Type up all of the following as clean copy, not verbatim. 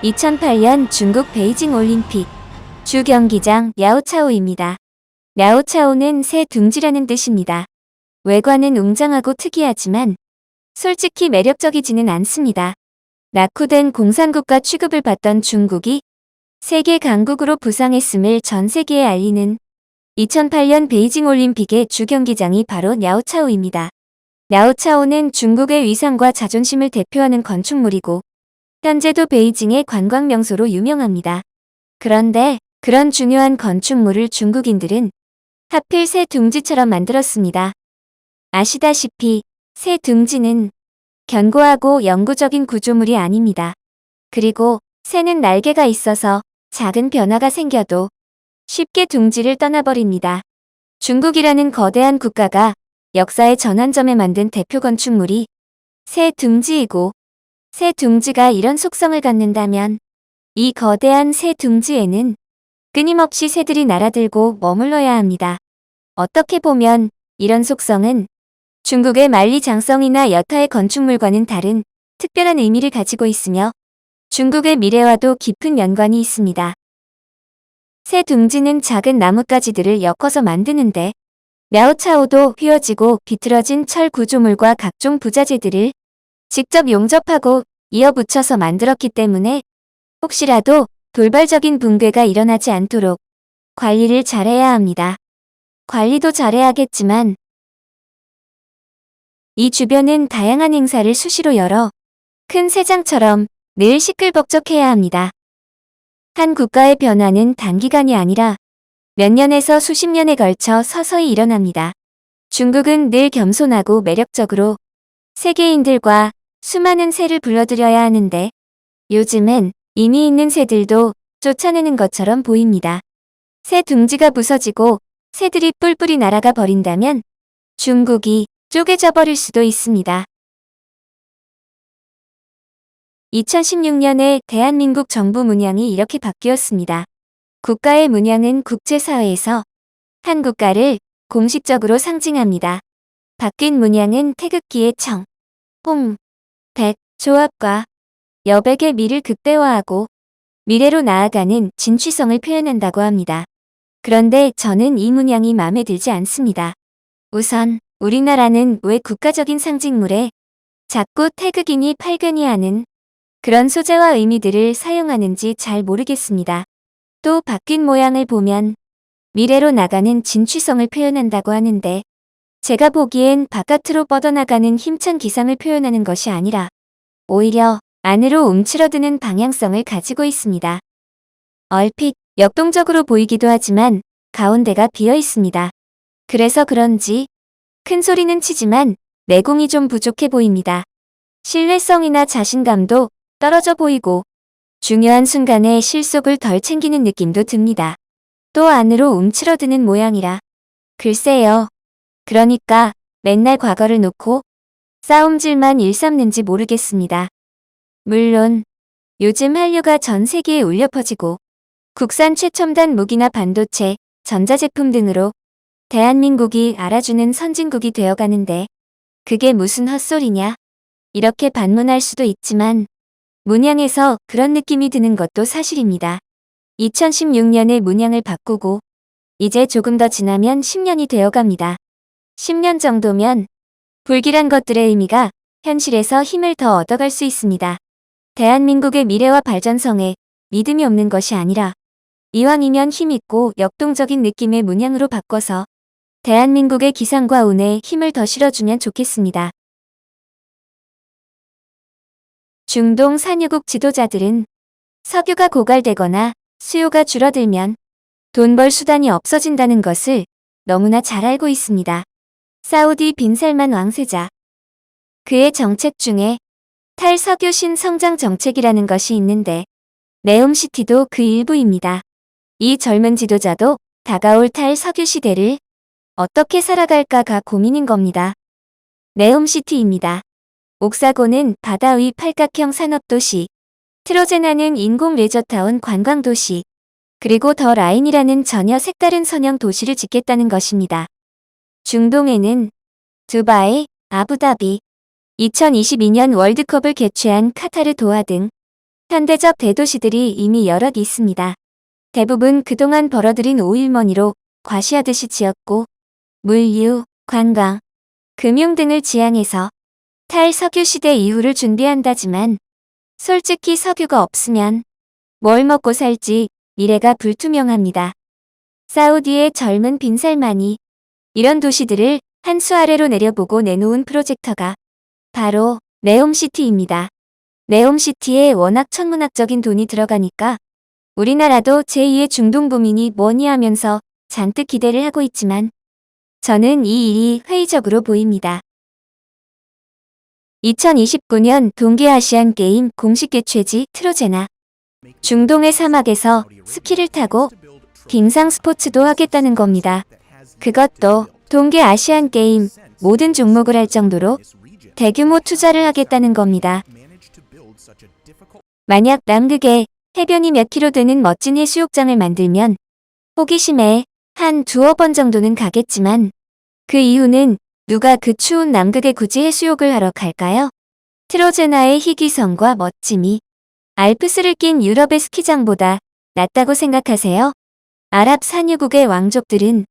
(2008년) 중국 베이징 올림픽 주 경기장 랴오차오입니다. 랴오차오는 새 둥지라는 뜻입니다. 외관은 웅장하고 특이하지만 솔직히 매력적이지는 않습니다. 낙후된 공산국가 취급을 받던 중국이 세계 강국으로 부상했음을 전 세계에 알리는 2008년 베이징 올림픽의 주 경기장이 바로 랴오차오입니다. 랴오차오는 중국의 위상과 자존심을 대표하는 건축물이고 현재도 베이징의 관광 명소로 유명합니다. 그런데 그런 중요한 건축물을 중국인들은 하필 새 둥지처럼 만들었습니다. 아시다시피 새 둥지는 견고하고 영구적인 구조물이 아닙니다. 그리고 새는 날개가 있어서 작은 변화가 생겨도 쉽게 둥지를 떠나버립니다. 중국이라는 거대한 국가가 역사의 전환점에 만든 대표 건축물이 새 둥지이고 새 둥지가 이런 속성을 갖는다면 이 거대한 새 둥지에는 끊임없이 새들이 날아들고 머물러야 합니다. 어떻게 보면 이런 속성은 중국의 만리장성이나 여타의 건축물과는 다른 특별한 의미를 가지고 있으며 중국의 미래와도 깊은 연관이 있습니다. 새 둥지는 작은 나뭇가지들을 엮어서 만드는데 랴오차오도 휘어지고 비틀어진 철 구조물과 각종 부자재들을 직접 용접하고 이어붙여서 만들었기 때문에 혹시라도 돌발적인 붕괴가 일어나지 않도록 관리를 잘해야 합니다. 관리도 잘해야겠지만 이 주변은 다양한 행사를 수시로 열어 큰 새장처럼 늘 시끌벅적해야 합니다. 한 국가의 변화는 단기간이 아니라 몇 년에서 수십 년에 걸쳐 서서히 일어납니다. 중국은 늘 겸손하고 매력적으로 세계인들과 수많은 새를 불러들여야 하는데 요즘은 이미 있는 새들도 쫓아내는 것처럼 보입니다. 새 둥지가 부서지고 새들이 뿔뿔이 날아가 버린다면 중국이 쪼개져 버릴 수도 있습니다. 2016년에 대한민국 정부 문양이 이렇게 바뀌었습니다. 국가의 문양은 국제사회에서 한 국가를 공식적으로 상징합니다. 바뀐 문양은 태극기의 청, 홍, 백, 조합과 여백의 미를 극대화하고 미래로 나아가는 진취성을 표현한다고 합니다. 그런데 저는 이 문양이 마음에 들지 않습니다. 우선 우리나라는 왜 국가적인 상징물에 자꾸 태극이니 팔견이 하는 그런 소재와 의미들을 사용하는지 잘 모르겠습니다. 또 바뀐 모양을 보면 미래로 나가는 진취성을 표현한다고 하는데 제가 보기엔 바깥으로 뻗어나가는 힘찬 기상을 표현하는 것이 아니라 오히려 안으로 움츠러드는 방향성을 가지고 있습니다. 얼핏 역동적으로 보이기도 하지만 가운데가 비어 있습니다. 그래서 그런지 큰 소리는 치지만 내공이 좀 부족해 보입니다. 신뢰성이나 자신감도 떨어져 보이고 중요한 순간에 실속을 덜 챙기는 느낌도 듭니다. 또 안으로 움츠러드는 모양이라 글쎄요. 그러니까 맨날 과거를 놓고 싸움질만 일삼는지 모르겠습니다. 물론 요즘 한류가 전 세계에 울려 퍼지고 국산 최첨단 무기나 반도체, 전자제품 등으로 대한민국이 알아주는 선진국이 되어가는데 그게 무슨 헛소리냐? 이렇게 반문할 수도 있지만 문양에서 그런 느낌이 드는 것도 사실입니다. 2016년에 문양을 바꾸고 이제 조금 더 지나면 10년이 되어갑니다. 10년 정도면 불길한 것들의 의미가 현실에서 힘을 더 얻어갈 수 있습니다. 대한민국의 미래와 발전성에 믿음이 없는 것이 아니라 이왕이면 힘있고 역동적인 느낌의 문양으로 바꿔서 대한민국의 기상과 운에 힘을 더 실어주면 좋겠습니다. 중동 산유국 지도자들은 석유가 고갈되거나 수요가 줄어들면 돈 벌 수단이 없어진다는 것을 너무나 잘 알고 있습니다. 사우디 빈살만 왕세자. 그의 정책 중에 탈석유 신성장 정책이라는 것이 있는데 네옴시티도 그 일부입니다. 이 젊은 지도자도 다가올 탈석유 시대를 어떻게 살아갈까가 고민인 겁니다. 네옴시티입니다. 옥사곤은 바다 위 팔각형 산업도시, 트로제나는 인공 레저타운 관광도시, 그리고 더 라인이라는 전혀 색다른 선형 도시를 짓겠다는 것입니다. 중동에는 두바이, 아부다비, 2022년 월드컵을 개최한 카타르 도하 등 현대적 대도시들이 이미 여럿 있습니다. 대부분 그동안 벌어들인 오일머니로 과시하듯이 지었고 물류, 관광, 금융 등을 지향해서 탈석유 시대 이후를 준비한다지만 솔직히 석유가 없으면 뭘 먹고 살지 미래가 불투명합니다. 사우디의 젊은 빈살만이 이런 도시들을 한 수 아래로 내려보고 내놓은 프로젝터가 바로 네옴시티입니다. 네옴시티에 워낙 천문학적인 돈이 들어가니까 우리나라도 제2의 중동부민이 뭐니 하면서 잔뜩 기대를 하고 있지만 저는 이 일이 회의적으로 보입니다. 2029년 동계아시안게임 공식 개최지 트로제나. 중동의 사막에서 스키를 타고 빙상 스포츠도 하겠다는 겁니다. 그것도 동계아시안게임 모든 종목을 할 정도로 대규모 투자를 하겠다는 겁니다. 만약 남극에 해변이 몇 킬로 되는 멋진 해수욕장을 만들면 호기심에 한 두어 번 정도는 가겠지만 그 이후는 누가 그 추운 남극에 굳이 해수욕을 하러 갈까요? 트로제나의 희귀성과 멋짐이 알프스를 낀 유럽의 스키장보다 낫다고 생각하세요? 아랍 산유국의 왕족들은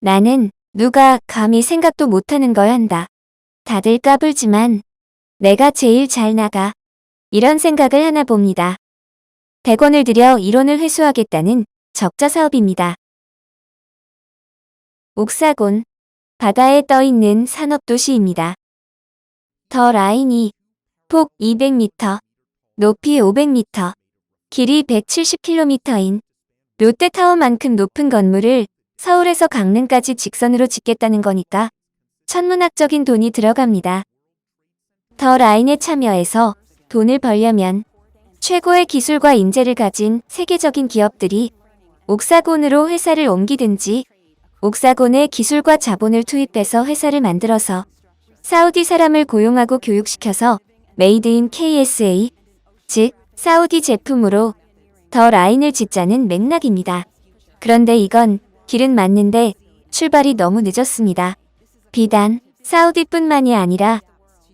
나는 누가 감히 생각도 못하는 걸 한다. 다들 까불지만 내가 제일 잘 나가. 이런 생각을 하나 봅니다. 100원을 들여 이론을 회수하겠다는 적자 사업입니다. 옥사곤, 바다에 떠있는 산업도시입니다. 더 라인이 폭 200m, 높이 500m, 길이 170km인 롯데타워만큼 높은 건물을 서울에서 강릉까지 직선으로 짓겠다는 거니까 천문학적인 돈이 들어갑니다. 더 라인에 참여해서 돈을 벌려면 최고의 기술과 인재를 가진 세계적인 기업들이 옥사곤으로 회사를 옮기든지 옥사곤에 기술과 자본을 투입해서 회사를 만들어서 사우디 사람을 고용하고 교육시켜서 메이드 인 KSA, 즉 사우디 제품으로 더 라인을 짓자는 맥락입니다. 그런데 이건 길은 맞는데 출발이 너무 늦었습니다. 비단 사우디뿐만이 아니라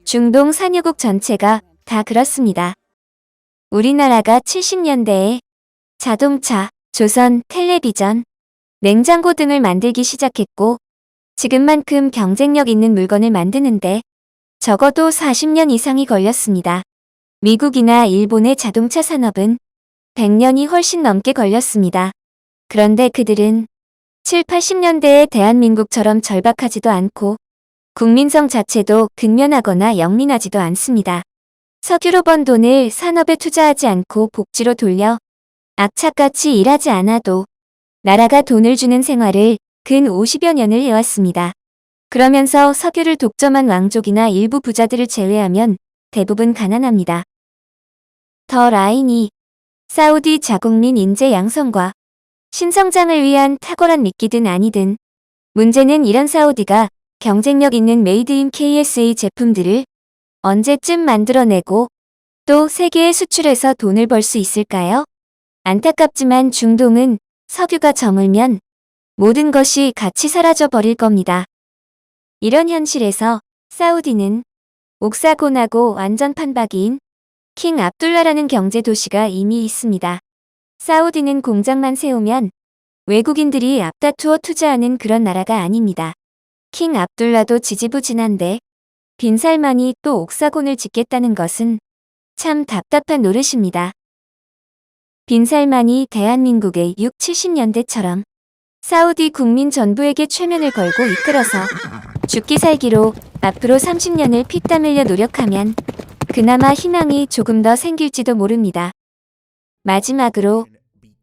중동 산유국 전체가 다 그렇습니다. 우리나라가 70년대에 자동차, 조선, 텔레비전, 냉장고 등을 만들기 시작했고 지금만큼 경쟁력 있는 물건을 만드는데 적어도 40년 이상이 걸렸습니다. 미국이나 일본의 자동차 산업은 100년이 훨씬 넘게 걸렸습니다. 그런데 그들은 7, 80년대의 대한민국처럼 절박하지도 않고 국민성 자체도 근면하거나 영린하지도 않습니다. 석유로 번 돈을 산업에 투자하지 않고 복지로 돌려 악착같이 일하지 않아도 나라가 돈을 주는 생활을 근 50여 년을 해왔습니다. 그러면서 석유를 독점한 왕족이나 일부 부자들을 제외하면 대부분 가난합니다. 더 라인이 사우디 자국민 인재 양성과 신성장을 위한 탁월한 미끼든 아니든 문제는 이런 사우디가 경쟁력 있는 메이드 인 KSA 제품들을 언제쯤 만들어내고 또 세계에 수출해서 돈을 벌 수 있을까요? 안타깝지만 중동은 석유가 저물면 모든 것이 같이 사라져 버릴 겁니다. 이런 현실에서 사우디는 옥사곤하고 완전 판박이인 킹 압둘라라는 경제 도시가 이미 있습니다. 사우디는 공장만 세우면 외국인들이 앞다투어 투자하는 그런 나라가 아닙니다. 킹 압둘라도 지지부진한데 빈살만이 또 옥사곤을 짓겠다는 것은 참 답답한 노릇입니다. 빈살만이 대한민국의 6, 70년대처럼 사우디 국민 전부에게 최면을 걸고 이끌어서 죽기 살기로 앞으로 30년을 피땀 흘려 노력하면 그나마 희망이 조금 더 생길지도 모릅니다. 마지막으로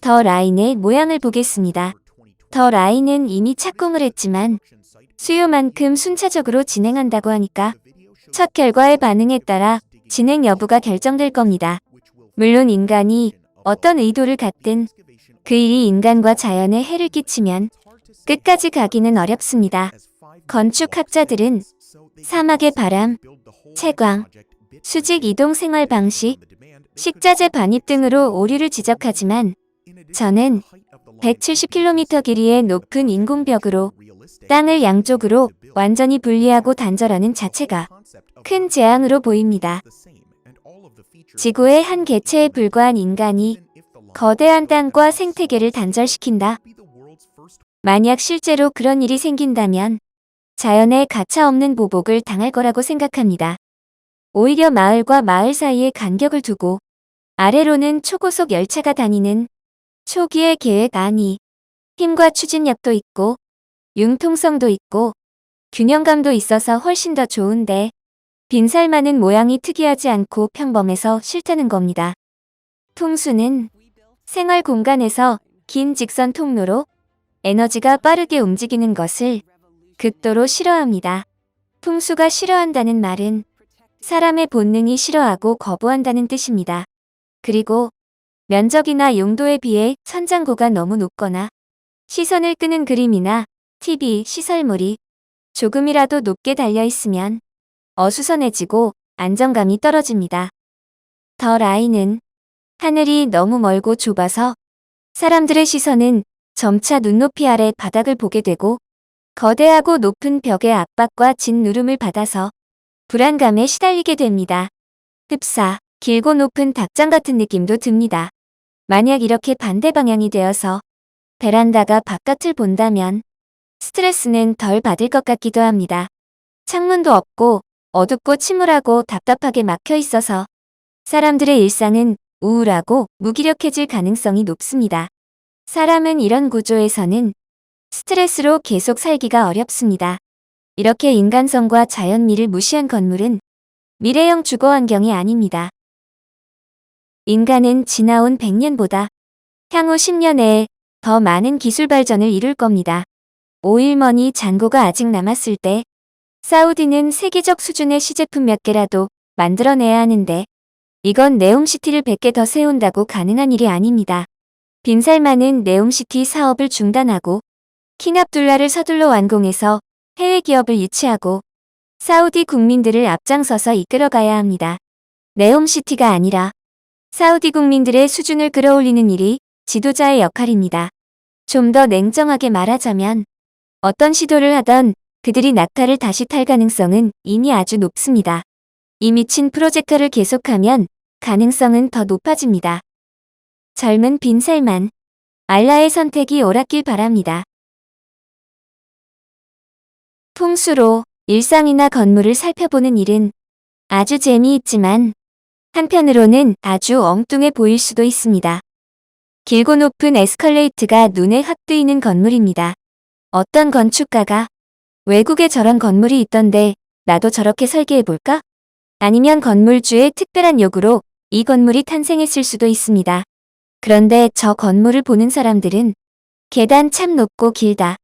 더 라인의 모양을 보겠습니다. 더 라인은 이미 착공을 했지만 수요만큼 순차적으로 진행한다고 하니까 첫 결과의 반응에 따라 진행 여부가 결정될 겁니다. 물론 인간이 어떤 의도를 갖든 그 일이 인간과 자연에 해를 끼치면 끝까지 가기는 어렵습니다. 건축학자들은 사막의 바람, 채광, 수직 이동 생활 방식, 식자재 반입 등으로 오류를 지적하지만 저는 170km 길이의 높은 인공벽으로 땅을 양쪽으로 완전히 분리하고 단절하는 자체가 큰 재앙으로 보입니다. 지구의 한 개체에 불과한 인간이 거대한 땅과 생태계를 단절시킨다. 만약 실제로 그런 일이 생긴다면 자연에 가차없는 보복을 당할 거라고 생각합니다. 오히려 마을과 마을 사이에 간격을 두고 아래로는 초고속 열차가 다니는 초기의 계획안이 힘과 추진력도 있고 융통성도 있고 균형감도 있어서 훨씬 더 좋은데 빈살만은 모양이 특이하지 않고 평범해서 싫다는 겁니다. 풍수는 생활 공간에서 긴 직선 통로로 에너지가 빠르게 움직이는 것을 극도로 싫어합니다. 풍수가 싫어한다는 말은 사람의 본능이 싫어하고 거부한다는 뜻입니다. 그리고 면적이나 용도에 비해 천장고가 너무 높거나 시선을 끄는 그림이나 TV, 시설물이 조금이라도 높게 달려 있으면 어수선해지고 안정감이 떨어집니다. 더 라인은 하늘이 너무 멀고 좁아서 사람들의 시선은 점차 눈높이 아래 바닥을 보게 되고 거대하고 높은 벽의 압박과 짓누름을 받아서 불안감에 시달리게 됩니다. 흡사, 길고 높은 닭장 같은 느낌도 듭니다. 만약 이렇게 반대 방향이 되어서 베란다가 바깥을 본다면 스트레스는 덜 받을 것 같기도 합니다. 창문도 없고 어둡고 침울하고 답답하게 막혀 있어서 사람들의 일상은 우울하고 무기력해질 가능성이 높습니다. 사람은 이런 구조에서는 스트레스로 계속 살기가 어렵습니다. 이렇게 인간성과 자연미를 무시한 건물은 미래형 주거 환경이 아닙니다. 인간은 지나온 100년보다 향후 10년 내에 더 많은 기술 발전을 이룰 겁니다. 오일머니 잔고가 아직 남았을 때 사우디는 세계적 수준의 시제품 몇 개라도 만들어내야 하는데 이건 네옴시티를 100개 더 세운다고 가능한 일이 아닙니다. 빈살만은 네옴시티 사업을 중단하고 킹압둘라를 서둘러 완공해서 해외 기업을 유치하고 사우디 국민들을 앞장서서 이끌어가야 합니다. 네옴시티가 아니라 사우디 국민들의 수준을 끌어올리는 일이 지도자의 역할입니다. 좀 더 냉정하게 말하자면 어떤 시도를 하던 그들이 낙타를 다시 탈 가능성은 이미 아주 높습니다. 이 미친 프로젝트를 계속하면 가능성은 더 높아집니다. 젊은 빈살만, 알라의 선택이 옳았길 바랍니다. 풍수로 일상이나 건물을 살펴보는 일은 아주 재미있지만 한편으로는 아주 엉뚱해 보일 수도 있습니다. 길고 높은 에스컬레이트가 눈에 확 뜨이는 건물입니다. 어떤 건축가가 외국에 저런 건물이 있던데 나도 저렇게 설계해볼까? 아니면 건물주의 특별한 요구로 이 건물이 탄생했을 수도 있습니다. 그런데 저 건물을 보는 사람들은 계단 참 높고 길다.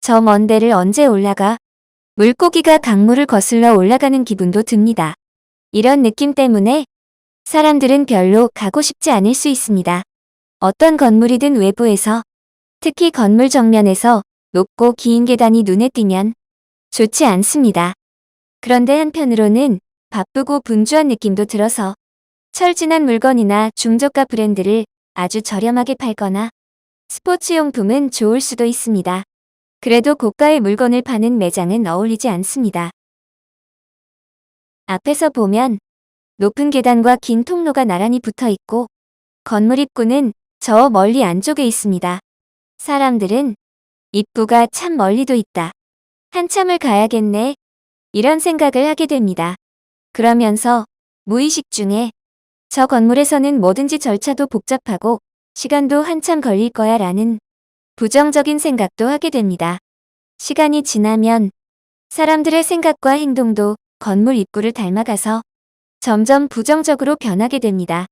저 먼 데를 언제 올라가? 물고기가 강물을 거슬러 올라가는 기분도 듭니다. 이런 느낌 때문에 사람들은 별로 가고 싶지 않을 수 있습니다. 어떤 건물이든 외부에서, 특히 건물 정면에서 높고 긴 계단이 눈에 띄면 좋지 않습니다. 그런데 한편으로는 바쁘고 분주한 느낌도 들어서 철진한 물건이나 중저가 브랜드를 아주 저렴하게 팔거나 스포츠용품은 좋을 수도 있습니다. 그래도 고가의 물건을 파는 매장은 어울리지 않습니다. 앞에서 보면 높은 계단과 긴 통로가 나란히 붙어 있고 건물 입구는 저 멀리 안쪽에 있습니다. 사람들은 입구가 참 멀리도 있다. 한참을 가야겠네. 이런 생각을 하게 됩니다. 그러면서 무의식 중에 저 건물에서는 뭐든지 절차도 복잡하고 시간도 한참 걸릴 거야 라는 부정적인 생각도 하게 됩니다. 시간이 지나면 사람들의 생각과 행동도 건물 입구를 닮아가서 점점 부정적으로 변하게 됩니다.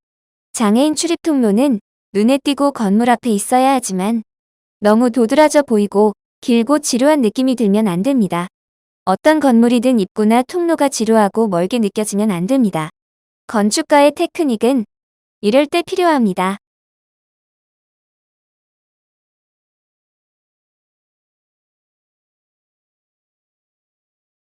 장애인 출입 통로는 눈에 띄고 건물 앞에 있어야 하지만 너무 도드라져 보이고 길고 지루한 느낌이 들면 안 됩니다. 어떤 건물이든 입구나 통로가 지루하고 멀게 느껴지면 안 됩니다. 건축가의 테크닉은 이럴 때 필요합니다.